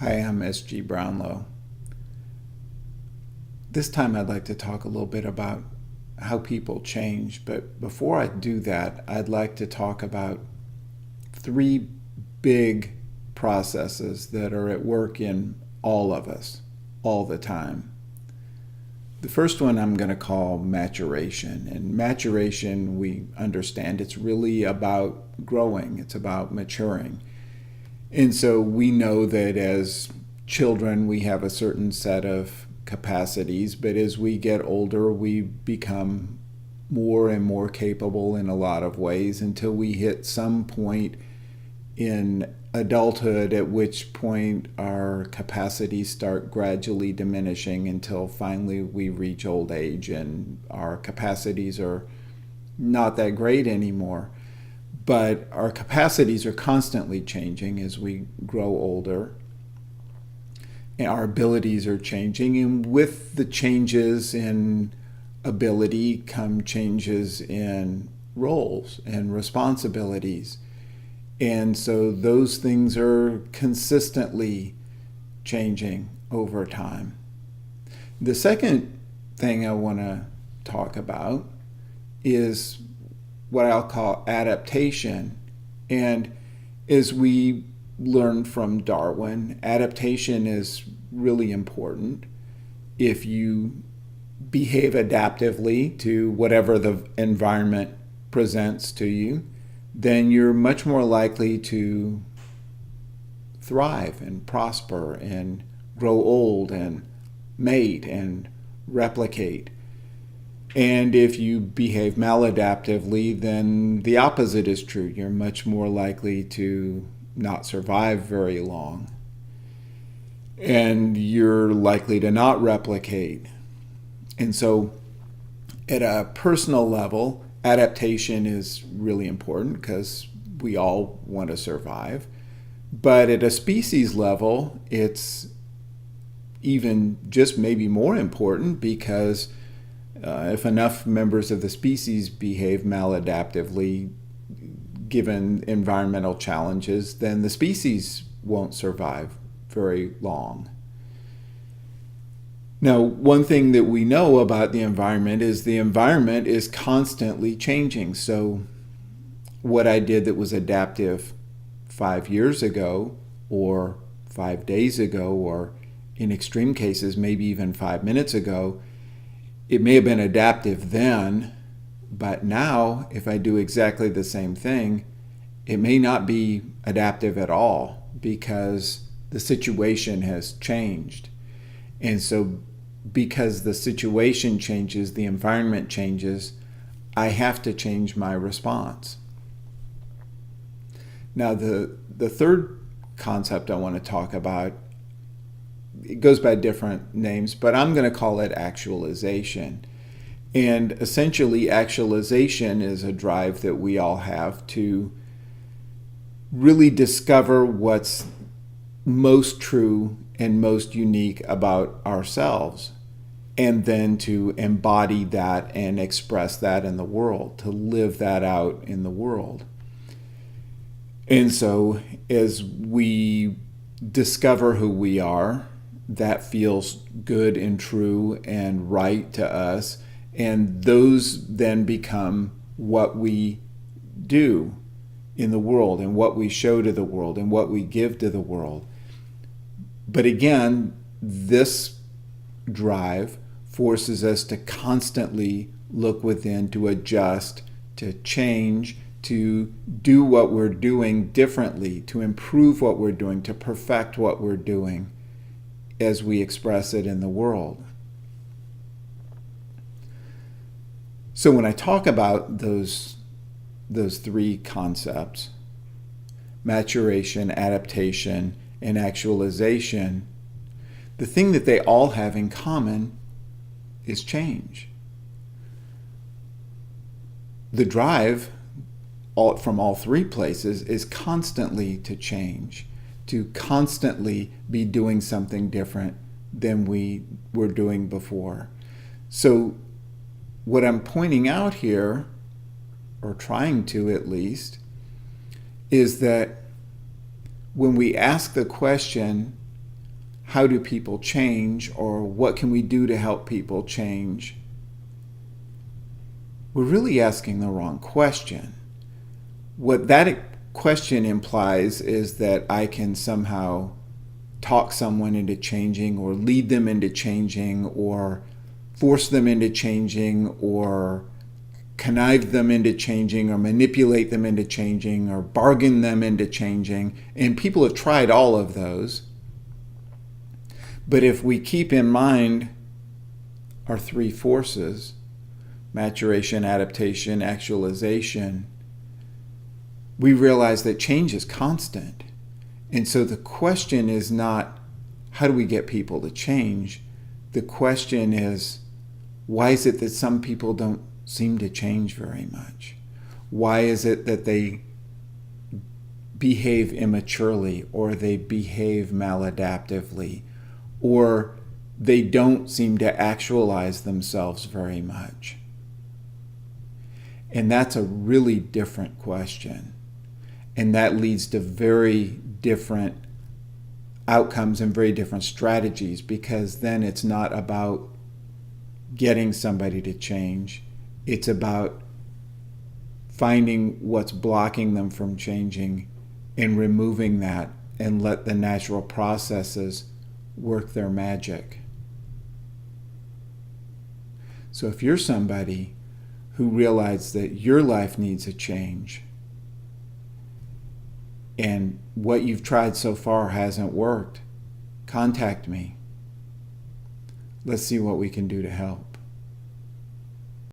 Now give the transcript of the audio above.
Hi, I'm S.G. Brownlow. This time I'd like to talk a little bit about how people change, but before I do that, I'd like to talk about three big processes that are at work in all of us, all the time. The first one I'm going to call maturation. And maturation, we understand it's really about growing, it's about maturing. And so we know that as children, we have a certain set of capacities, but as we get older, we become more and more capable in a lot of ways until we hit some point in adulthood, at which point our capacities start gradually diminishing until finally we reach old age and our capacities are not that great anymore. But our capacities are constantly changing as we grow older. And our abilities are changing, and with the changes in ability come changes in roles and responsibilities. And so those things are consistently changing over time. The second thing I want to talk about is what I'll call adaptation. And as we learned from Darwin, adaptation is really important. If you behave adaptively to whatever the environment presents to you, then you're much more likely to thrive and prosper and grow old and mate and replicate. And if you behave maladaptively, then the opposite is true. You're much more likely to not survive very long. And you're likely to not replicate. And so, at a personal level, adaptation is really important because we all want to survive. But at a species level, it's even just maybe more important because if enough members of the species behave maladaptively, given environmental challenges, then the species won't survive very long. Now, one thing that we know about the environment is constantly changing. So what I did that was adaptive 5 years ago, or 5 days ago, or in extreme cases, maybe even 5 minutes ago, it may have been adaptive then, but now if I do exactly the same thing, it may not be adaptive at all because the situation has changed. And so because the situation changes, the environment changes, I have to change my response. Now the third concept I want to talk about, it goes by different names, but I'm going to call it actualization. And essentially, actualization is a drive that we all have to really discover what's most true and most unique about ourselves, and then to embody that and express that in the world, to live that out in the world. And so as we discover who we are, that feels good and true and right to us, and those then become what we do in the world and what we show to the world and what we give to the world. But again, this drive forces us to constantly look within, to adjust, to change, to do what we're doing differently, to improve what we're doing, to perfect what we're doing as we express it in the world. So when I talk about those three concepts, maturation, adaptation, and actualization, the thing that they all have in common is change. The drive from all three places is constantly to change, to constantly be doing something different than we were doing before. So what I'm pointing out here, or trying to at least, is that when we ask the question, how do people change, or what can we do to help people change, we're really asking the wrong question. What that question implies is that I can somehow talk someone into changing, or lead them into changing, or force them into changing, or connive them into changing, or manipulate them into changing, or bargain them into changing. And people have tried all of those. But if we keep in mind our three forces, maturation, adaptation, actualization, we realize that change is constant. And so the question is not, how do we get people to change? The question is, why is it that some people don't seem to change very much? Why is it that they behave immaturely, or they behave maladaptively, or they don't seem to actualize themselves very much? And that's a really different question. And that leads to very different outcomes and very different strategies, because then it's not about getting somebody to change. It's about finding what's blocking them from changing and removing that, and let the natural processes work their magic. So if you're somebody who realizes that your life needs a change, and what you've tried so far hasn't worked, contact me. Let's see what we can do to help.